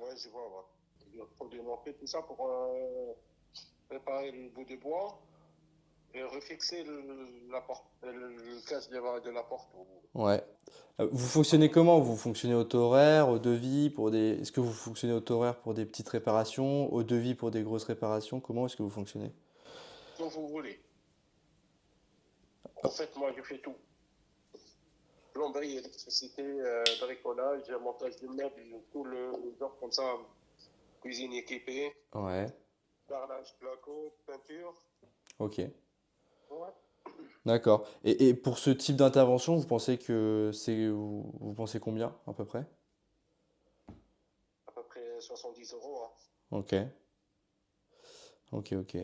Ouais, je vois, ouais. Il faut démonter tout ça pour préparer le bout de bois et refixer la porte, le cache de la porte. Ouais. Vous fonctionnez comment? Vous fonctionnez au taux horaire, au devis, pour des... Est-ce que vous fonctionnez au taux horaire pour des petites réparations, au devis pour des grosses réparations? Comment est-ce que vous fonctionnez? Comme vous voulez. En fait, moi, je fais tout. Plomberie, électricité, bricolage, montage de meubles, tout le genre comme ça, cuisine équipée, Ouais, carrelage, placo, peinture. ok. Ouais. D'accord. Et pour ce type d'intervention, vous pensez que vous pensez combien à peu près? À peu près 70 euros. Hein. Ok, ok, ok.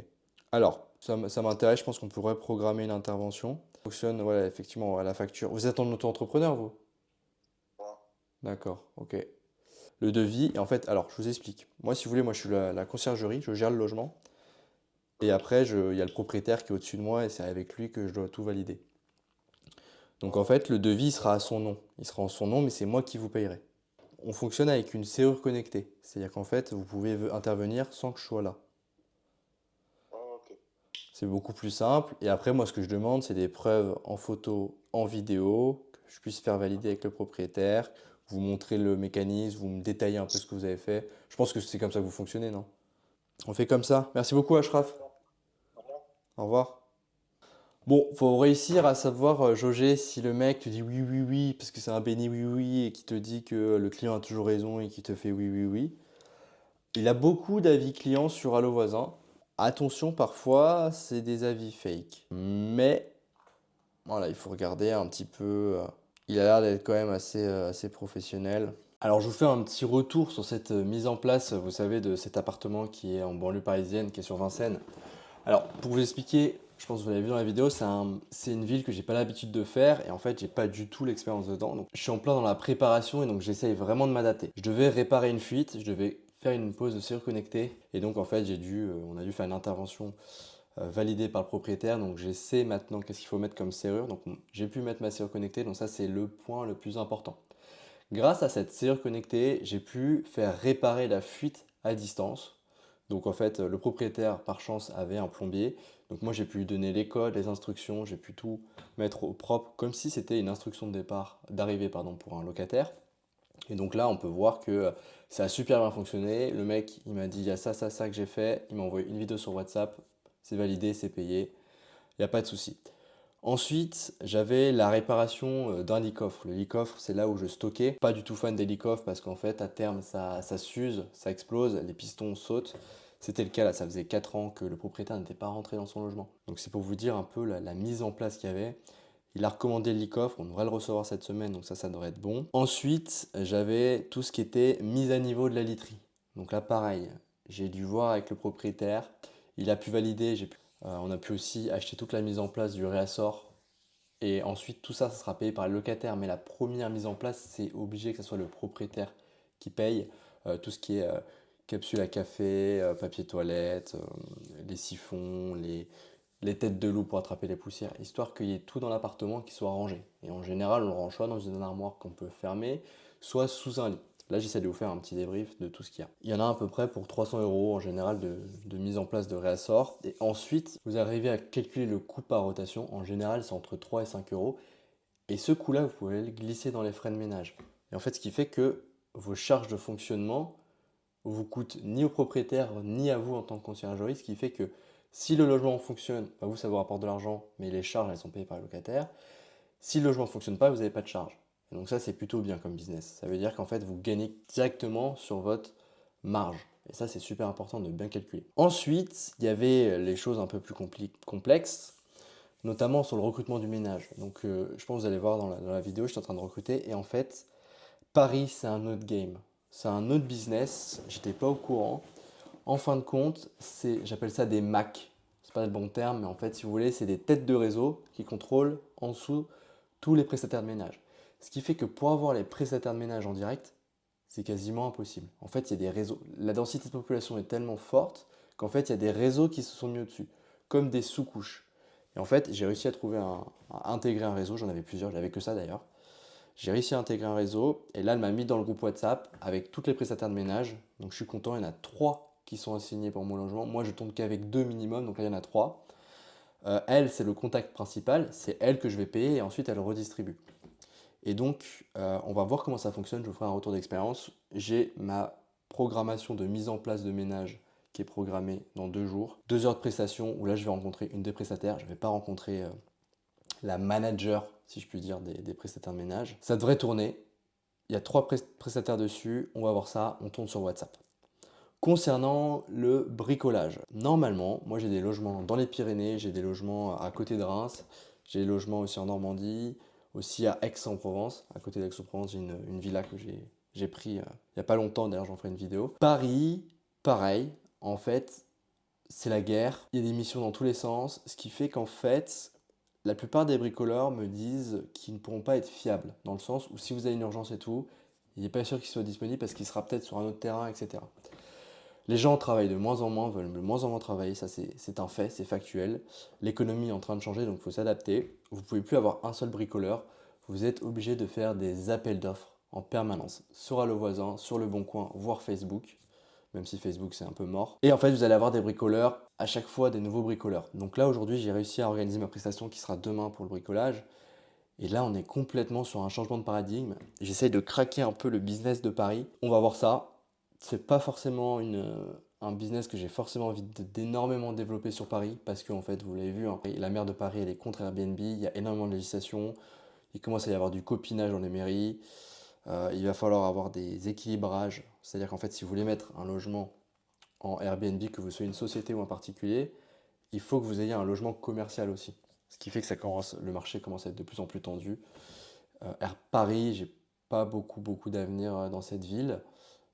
Alors, ça m'intéresse, je pense qu'on pourrait programmer une intervention. Fonctionne, voilà, effectivement, à la facture. Vous êtes en auto-entrepreneur, vous? Ouais. D'accord, ok. Le devis, et en fait, alors, je vous explique. Moi, si vous voulez, moi, je suis la conciergerie, je gère le logement. Et après, il y a le propriétaire qui est au-dessus de moi et c'est avec lui que je dois tout valider. Donc, en fait, le devis il sera à son nom. Il sera en son nom, mais c'est moi qui vous payerai. On fonctionne avec une serrure connectée. C'est-à-dire qu'en fait, vous pouvez intervenir sans que je sois là. Ah, ok. C'est beaucoup plus simple. Et après, moi, ce que je demande, c'est des preuves en photo, en vidéo, que je puisse faire valider avec le propriétaire, vous montrer le mécanisme, vous me détailler un peu ce que vous avez fait. Je pense que c'est comme ça que vous fonctionnez, non? On fait comme ça. Merci beaucoup, Ashraf. Au revoir. Au revoir. Bon, faut réussir à savoir jauger si le mec te dit oui, oui, oui, parce que c'est un béni oui, oui, et qui te dit que le client a toujours raison et qui te fait oui, oui, oui. Il a beaucoup d'avis clients sur Allo Voisin. Attention, parfois, c'est des avis fake. Mais, voilà, il faut regarder un petit peu. Il a l'air d'être quand même assez professionnel. Alors, je vous fais un petit retour sur cette mise en place, vous savez, de cet appartement qui est en banlieue parisienne, qui est sur Vincennes. Alors, pour vous expliquer, je pense que vous l'avez vu dans la vidéo, c'est une ville que j'ai pas l'habitude de faire et en fait, j'ai pas du tout l'expérience dedans. Donc, je suis en plein dans la préparation et donc j'essaye vraiment de m'adapter. Je devais réparer une fuite, je devais faire une pause de serrure connectée et donc en fait, on a dû faire une intervention validée par le propriétaire. Donc, je sais maintenant qu'est-ce qu'il faut mettre comme serrure. Donc, j'ai pu mettre ma serrure connectée. Donc, ça, c'est le point le plus important. Grâce à cette serrure connectée, j'ai pu faire réparer la fuite à distance. Donc en fait, le propriétaire, par chance, avait un plombier. Donc moi, j'ai pu lui donner les codes, les instructions, j'ai pu tout mettre au propre, comme si c'était une instruction de départ, d'arrivée, pardon, pour un locataire. Et donc là, on peut voir que ça a super bien fonctionné. Le mec, il m'a dit, il y a ça, ça, ça que j'ai fait. Il m'a envoyé une vidéo sur WhatsApp. C'est validé, c'est payé. Il n'y a pas de souci. Ensuite, j'avais la réparation d'un lit-coffre. Le lit-coffre, c'est là où je stockais. Pas du tout fan des lit-coffres parce qu'en fait, à terme, ça s'use, ça explose, les pistons sautent. C'était le cas là, ça faisait 4 ans que le propriétaire n'était pas rentré dans son logement. Donc c'est pour vous dire un peu la mise en place qu'il y avait. Il a recommandé le lit-coffre, on devrait le recevoir cette semaine, donc ça devrait être bon. Ensuite, j'avais tout ce qui était mise à niveau de la literie. Donc là, pareil, j'ai dû voir avec le propriétaire. Il a pu valider, on a pu aussi acheter toute la mise en place du réassort. Et ensuite, tout ça, ça sera payé par le locataire. Mais la première mise en place, c'est obligé que ce soit le propriétaire qui paye. Tout ce qui est capsule à café, papier toilette, les siphons, les têtes de loup pour attraper les poussières, histoire qu'il y ait tout dans l'appartement qui soit rangé. Et en général, on le range soit dans une armoire qu'on peut fermer, soit sous un lit. Là, j'essaie de vous faire un petit débrief de tout ce qu'il y a. Il y en a à peu près pour 300 euros en général de mise en place de réassort. Et ensuite, vous arrivez à calculer le coût par rotation. En général, c'est entre 3 et 5 euros. Et ce coût-là, vous pouvez le glisser dans les frais de ménage. Et en fait, ce qui fait que vos charges de fonctionnement vous coûtent ni au propriétaire ni à vous en tant que conciergerie. Ce qui fait que si le logement fonctionne, bah vous, ça vous rapporte de l'argent, mais les charges, elles sont payées par le locataire. Si le logement ne fonctionne pas, vous n'avez pas de charge. Et donc ça, c'est plutôt bien comme business. Ça veut dire qu'en fait, vous gagnez directement sur votre marge. Et ça, c'est super important de bien calculer. Ensuite, il y avait les choses un peu plus complexes, notamment sur le recrutement du ménage. Donc je pense que vous allez voir dans la vidéo, je suis en train de recruter. Et en fait, Paris, c'est un autre game. C'est un autre business. J'étais pas au courant. En fin de compte, j'appelle ça des MAC. C'est pas le bon terme, mais en fait, si vous voulez, c'est des têtes de réseau qui contrôlent en dessous tous les prestataires de ménage. Ce qui fait que pour avoir les prestataires de ménage en direct, c'est quasiment impossible. En fait, il y a des réseaux. La densité de population est tellement forte qu'en fait, il y a des réseaux qui se sont mis au-dessus, comme des sous-couches. Et en fait, j'ai réussi à intégrer un réseau. J'en avais plusieurs, j'avais que ça d'ailleurs. J'ai réussi à intégrer un réseau et là, elle m'a mis dans le groupe WhatsApp avec toutes les prestataires de ménage. Donc, je suis content. Il y en a 3 qui sont assignés pour mon logement. Moi, je tourne qu'avec 2 minimum, donc là, il y en a 3. Elle, c'est le contact principal. C'est elle que je vais payer et ensuite, elle redistribue. Et donc, on va voir comment ça fonctionne. Je vous ferai un retour d'expérience. J'ai ma programmation de mise en place de ménage qui est programmée dans 2 jours. 2 heures de prestation où là, je vais rencontrer une des prestataires. Je ne vais pas rencontrer la manager, si je puis dire, des prestataires de ménage. Ça devrait tourner. Il y a 3 prestataires dessus. On va voir ça. On tourne sur WhatsApp. Concernant le bricolage, normalement, moi j'ai des logements dans les Pyrénées, j'ai des logements à côté de Reims, j'ai des logements aussi en Normandie, aussi à Aix-en-Provence. À côté d'Aix-en-Provence, j'ai une villa que j'ai pris il n'y a pas longtemps, d'ailleurs j'en ferai une vidéo. Paris, pareil, en fait, c'est la guerre, il y a des missions dans tous les sens, ce qui fait qu'en fait, la plupart des bricoleurs me disent qu'ils ne pourront pas être fiables, dans le sens où si vous avez une urgence et tout, il n'est pas sûr qu'il soit disponible parce qu'il sera peut-être sur un autre terrain, etc. Les gens travaillent de moins en moins, veulent de moins en moins travailler, ça c'est un fait, c'est factuel. L'économie est en train de changer, donc il faut s'adapter. Vous ne pouvez plus avoir un seul bricoleur, vous êtes obligé de faire des appels d'offres en permanence, sur Allo Voisin, sur Le Bon Coin, voire Facebook, même si Facebook c'est un peu mort. Et en fait, vous allez avoir des bricoleurs, à chaque fois des nouveaux bricoleurs. Donc là, aujourd'hui, j'ai réussi à organiser ma prestation qui sera demain pour le bricolage. Et là, on est complètement sur un changement de paradigme. J'essaye de craquer un peu le business de Paris. On va voir ça. C'est pas forcément un business que j'ai forcément envie d'énormément développer sur Paris parce qu'en fait, vous l'avez vu, hein, la maire de Paris, elle est contre Airbnb. Il y a énormément de législation. Il commence à y avoir du copinage dans les mairies. Il va falloir avoir des équilibrages. C'est-à-dire qu'en fait, si vous voulez mettre un logement en Airbnb, que vous soyez une société ou un particulier, il faut que vous ayez un logement commercial aussi. Ce qui fait que le marché commence à être de plus en plus tendu. Paris, j'ai pas beaucoup d'avenir dans cette ville.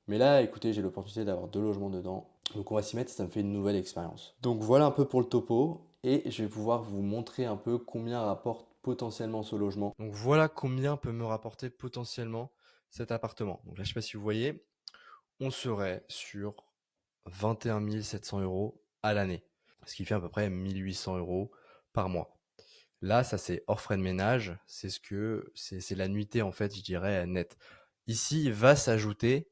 Mais là, écoutez, j'ai l'opportunité d'avoir 2 logements dedans. Donc on va s'y mettre, ça me fait une nouvelle expérience. Donc voilà un peu pour le topo. Et je vais pouvoir vous montrer un peu combien rapporte potentiellement ce logement. Donc voilà combien peut me rapporter potentiellement cet appartement. Donc là, je sais pas si vous voyez, on serait sur 21 700 euros à l'année, ce qui fait à peu près 1800 euros par mois. Là, ça c'est hors frais de ménage, c'est la nuitée en fait, je dirais nette. Ici va s'ajouter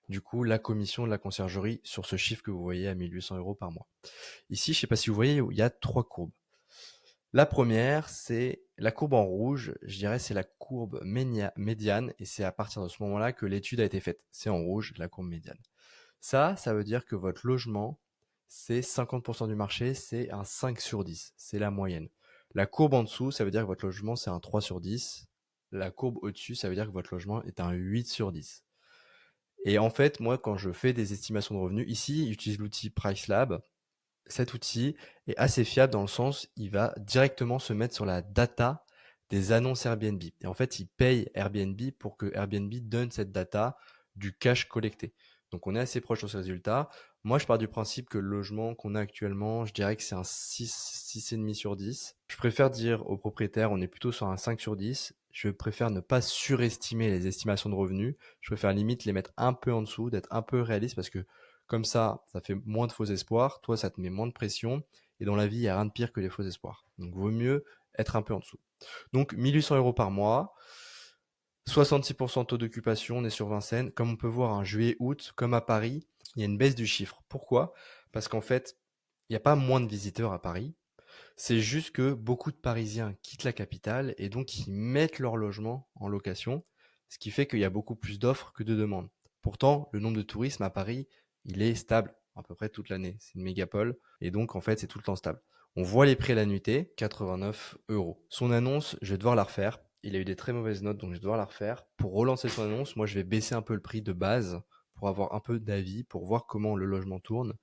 du coup la commission de la conciergerie sur ce chiffre que vous voyez à 1800 euros par mois. Ici, je sais pas si vous voyez, il y a 3 courbes. La première, c'est la courbe en rouge, je dirais c'est la courbe médiane et c'est à partir de ce moment-là que l'étude a été faite. C'est en rouge, la courbe médiane. Ça veut dire que votre logement, c'est 50% du marché, c'est un 5 sur 10, c'est la moyenne. La courbe en dessous, ça veut dire que votre logement, c'est un 3 sur 10. La courbe au-dessus, ça veut dire que votre logement est un 8 sur 10. Et en fait, moi, quand je fais des estimations de revenus, ici, j'utilise l'outil PriceLab. Cet outil est assez fiable dans le sens, il va directement se mettre sur la data des annonces Airbnb. Et en fait, il paye Airbnb pour que Airbnb donne cette data du cash collecté. Donc, on est assez proche de ce résultat. Moi, je pars du principe que le logement qu'on a actuellement, je dirais que c'est un 6,5 sur 10. Je préfère dire aux propriétaires, on est plutôt sur un 5 sur 10. Je préfère ne pas surestimer les estimations de revenus. Je préfère limite les mettre un peu en dessous, d'être un peu réaliste parce que comme ça fait moins de faux espoirs. Toi, ça te met moins de pression. Et dans la vie, il n'y a rien de pire que les faux espoirs. Donc, vaut mieux être un peu en dessous. Donc, 1800 euros par mois. 66% taux d'occupation, on est sur Vincennes. Comme on peut voir, en juillet-août, comme à Paris, il y a une baisse du chiffre. Pourquoi? Parce qu'en fait, il n'y a pas moins de visiteurs à Paris. C'est juste que beaucoup de Parisiens quittent la capitale et donc ils mettent leur logement en location, ce qui fait qu'il y a beaucoup plus d'offres que de demandes. Pourtant, le nombre de tourisme à Paris, il est stable à peu près toute l'année. C'est une mégapole et donc en fait c'est tout le temps stable. On voit les prix à la nuitée, 89 euros. Son annonce, je vais devoir la refaire. Il a eu des très mauvaises notes, donc je vais devoir la refaire. Pour relancer son annonce, moi je vais baisser un peu le prix de base pour avoir un peu d'avis, pour voir comment le logement tourne.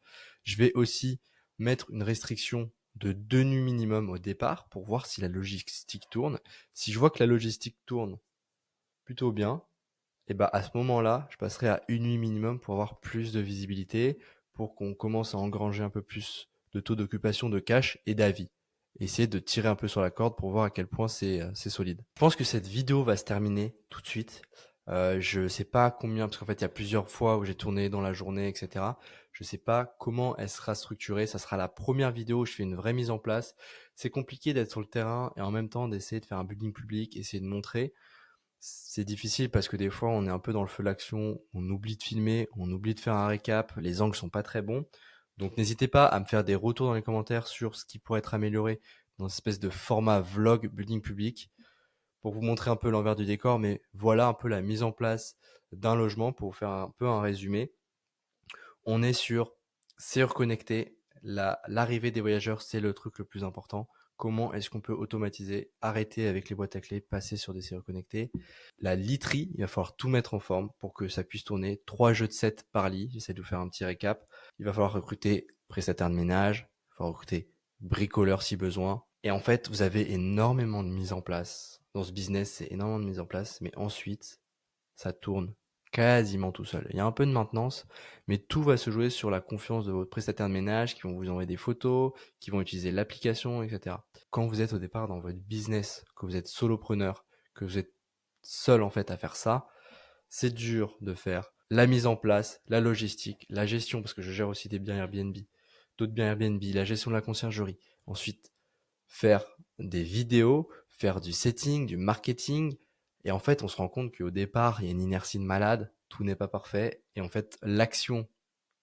Je vais aussi mettre une restriction de 2 nuits minimum au départ pour voir si la logistique tourne. Si je vois que la logistique tourne plutôt bien, et bah à ce moment-là, je passerai à 1 nuit minimum pour avoir plus de visibilité, pour qu'on commence à engranger un peu plus de taux d'occupation, de cash et d'avis. Essayer de tirer un peu sur la corde pour voir à quel point c'est solide. Je pense que cette vidéo va se terminer tout de suite. Je sais pas combien, parce qu'en fait il y a plusieurs fois où j'ai tourné dans la journée, etc. Je sais pas comment elle sera structurée. Ça sera la première vidéo où je fais une vraie mise en place. C'est compliqué d'être sur le terrain et en même temps d'essayer de faire un building public, essayer de montrer. C'est difficile parce que des fois on est un peu dans le feu de l'action, on oublie de filmer, on oublie de faire un récap, les angles sont pas très bons. Donc n'hésitez pas à me faire des retours dans les commentaires sur ce qui pourrait être amélioré dans cette espèce de format vlog building public pour vous montrer un peu l'envers du décor, mais voilà un peu la mise en place d'un logement pour vous faire un peu un résumé. On est sur c'est reconnecté, l'arrivée des voyageurs, c'est le truc le plus important. comment est-ce qu'on peut automatiser, arrêter avec les boîtes à clés, passer sur des serrures connectées. La literie, il va falloir tout mettre en forme pour que ça puisse tourner. 3 jeux de 7 par lit, j'essaie de vous faire un petit récap. Il va falloir recruter prestataire de ménage, il va falloir recruter bricoleur si besoin. Et en fait, vous avez énormément de mise en place. Dans ce business, c'est énormément de mise en place, mais ensuite, ça tourne quasiment tout seul. Il y a un peu de maintenance, mais tout va se jouer sur la confiance de votre prestataire de ménage qui vont vous envoyer des photos, qui vont utiliser l'application, etc. Quand vous êtes au départ dans votre business, que vous êtes solopreneur, que vous êtes seul en fait à faire ça, c'est dur de faire la mise en place, la logistique, la gestion, parce que je gère aussi des biens Airbnb, d'autres biens Airbnb, la gestion de la conciergerie. Ensuite, faire des vidéos, faire du setting, du marketing. Et en fait, on se rend compte qu'au départ, il y a une inertie de malade, tout n'est pas parfait. Et en fait, l'action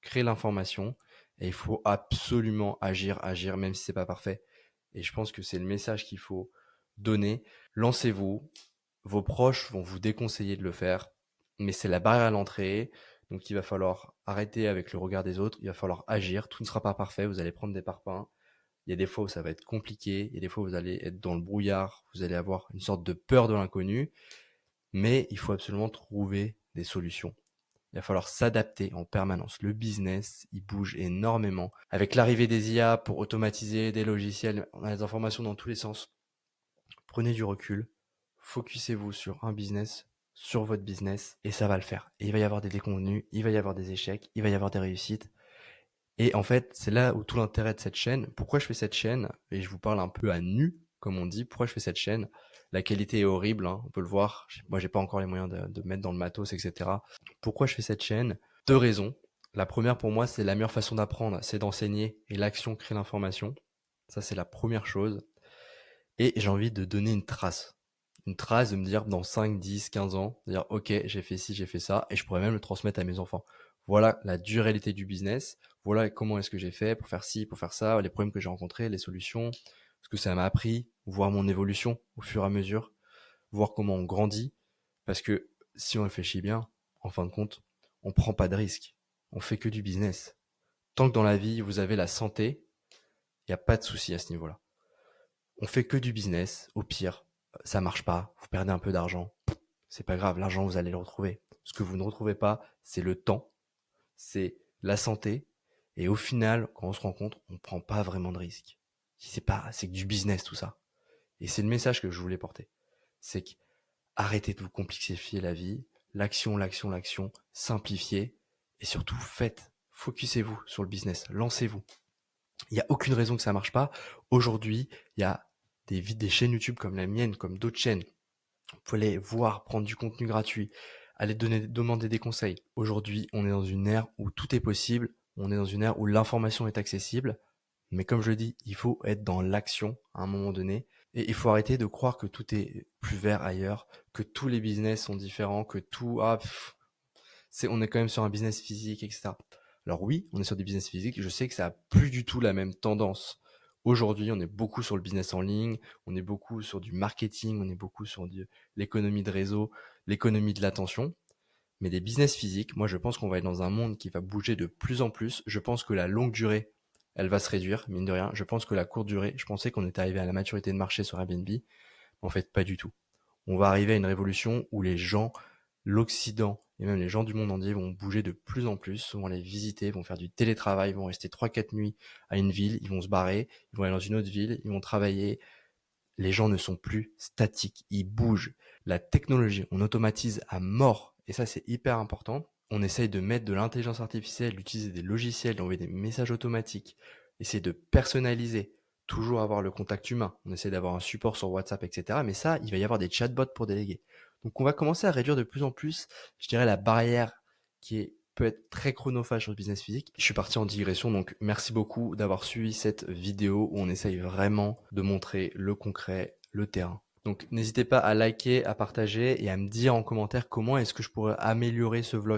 crée l'information et il faut absolument agir, même si c'est pas parfait. Et je pense que c'est le message qu'il faut donner. Lancez-vous. Vos proches vont vous déconseiller de le faire, mais c'est la barrière à l'entrée. Donc, il va falloir arrêter avec le regard des autres. Il va falloir agir. Tout ne sera pas parfait. Vous allez prendre des parpaings. Il y a des fois où ça va être compliqué, il y a des fois où vous allez être dans le brouillard, vous allez avoir une sorte de peur de l'inconnu, mais il faut absolument trouver des solutions. Il va falloir s'adapter en permanence. Le business, il bouge énormément. Avec l'arrivée des IA pour automatiser des logiciels, on a des informations dans tous les sens. Prenez du recul, focussez-vous sur un business, sur votre business, et ça va le faire. Et il va y avoir des déconvenus, il va y avoir des échecs, il va y avoir des réussites. Et en fait, c'est là où tout l'intérêt de cette chaîne. Pourquoi je fais cette chaîne? Et je vous parle un peu à nu, comme on dit. Pourquoi je fais cette chaîne? La qualité est horrible, hein, on peut le voir. Moi, j'ai pas encore les moyens de mettre dans le matos, etc. Pourquoi je fais cette chaîne? 2 raisons. La première, pour moi, c'est la meilleure façon d'apprendre, c'est d'enseigner. Et l'action crée l'information. Ça, c'est la première chose. Et j'ai envie de donner une trace. Une trace de me dire dans 5, 10, 15 ans, de dire ok, j'ai fait ci, j'ai fait ça, et je pourrais même le transmettre à mes enfants. Voilà la dure réalité du business, voilà comment est-ce que j'ai fait pour faire ci, pour faire ça, les problèmes que j'ai rencontrés, les solutions, ce que ça m'a appris, voir mon évolution au fur et à mesure, voir comment on grandit, parce que si on réfléchit bien, en fin de compte, on prend pas de risques, on fait que du business. Tant que dans la vie, vous avez la santé, il n'y a pas de souci à ce niveau-là. On fait que du business, au pire, ça marche pas, vous perdez un peu d'argent, c'est pas grave, l'argent vous allez le retrouver. Ce que vous ne retrouvez pas, c'est le temps, c'est la santé, et au final, quand on se rend compte, on prend pas vraiment de risques. C'est que du business tout ça. Et c'est le message que je voulais porter. C'est que arrêtez de vous complexifier la vie, l'action, simplifiez, et surtout faites, focussez-vous sur le business, lancez-vous. Il n'y a aucune raison que ça marche pas. Aujourd'hui, il y a des chaînes YouTube comme la mienne, comme d'autres chaînes. Vous pouvez aller voir, prendre du contenu gratuit, aller demander des conseils. Aujourd'hui, on est dans une ère où tout est possible. On est dans une ère où l'information est accessible. Mais comme je le dis, il faut être dans l'action à un moment donné. Et il faut arrêter de croire que tout est plus vert ailleurs, que tous les business sont différents, que tout, on est quand même sur un business physique, etc. Alors oui, on est sur des business physiques. Je sais que ça a plus du tout la même tendance. Aujourd'hui, on est beaucoup sur le business en ligne, on est beaucoup sur du marketing, on est beaucoup sur l'économie de réseau, l'économie de l'attention. Mais des business physiques, moi je pense qu'on va être dans un monde qui va bouger de plus en plus. Je pense que la longue durée, elle va se réduire, mine de rien. Je pense que la courte durée, je pensais qu'on était arrivé à la maturité de marché sur Airbnb. En fait, pas du tout. On va arriver à une révolution où les gens, l'Occident et même les gens du monde entier vont bouger de plus en plus, vont aller visiter, vont faire du télétravail, vont rester 3-4 nuits à une ville, ils vont se barrer, ils vont aller dans une autre ville, ils vont travailler. Les gens ne sont plus statiques, ils bougent. La technologie, on automatise à mort, et ça c'est hyper important. On essaye de mettre de l'intelligence artificielle, d'utiliser des logiciels, d'envoyer des messages automatiques, essayer de personnaliser, toujours avoir le contact humain. On essaie d'avoir un support sur WhatsApp, etc. Mais ça, il va y avoir des chatbots pour déléguer. Donc on va commencer à réduire de plus en plus, je dirais, la barrière peut être très chronophage sur le business physique. Je suis parti en digression, donc merci beaucoup d'avoir suivi cette vidéo où on essaye vraiment de montrer le concret, le terrain. Donc n'hésitez pas à liker, à partager et à me dire en commentaire comment est-ce que je pourrais améliorer ce vlog.